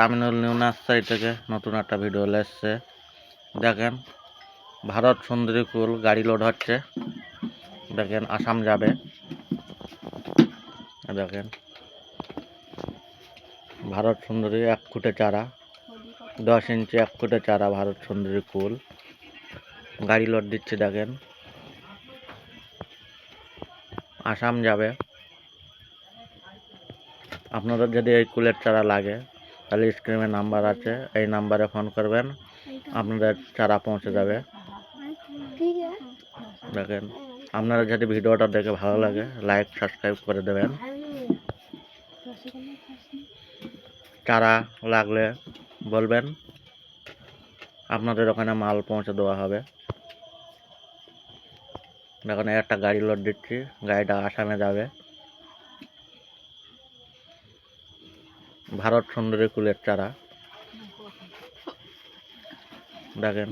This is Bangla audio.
আমিনুল নিউ নার্সারি থেকে নতুন একটা ভিডিও এসছে। দেখেন ভারত সুন্দরী কুল গাড়ি লোড হচ্ছে। দেখেন আসাম যাবে। দেখেন ভারত সুন্দরী 1 ফুটে চারা, 10 ইঞ্চি 1 ফুটে চারা ভারত সুন্দরী কুল গাড়ি লোড দিচ্ছে। দেখেন আসাম যাবে। আপনাদের যদি এই কুলের চারা লাগে তাহলে স্ক্রিনে নাম্বার আছে, এই নাম্বারে ফোন করবেন, আপনাদের চারা পৌঁছে যাবে। দেখেন আপনারা যদি ভিডিওটা দেখে ভালো লাগে লাইক সাবস্ক্রাইব করে দেবেন। চারা লাগলে বলবেন, আপনাদের ওখানে মাল পৌঁছে দেওয়া হবে। দেখেন একটা গাড়ি লোড দিচ্ছি, গাড়িটা আসামে যাবে। ভারত সুন্দরী কুলের চারা দেখেন।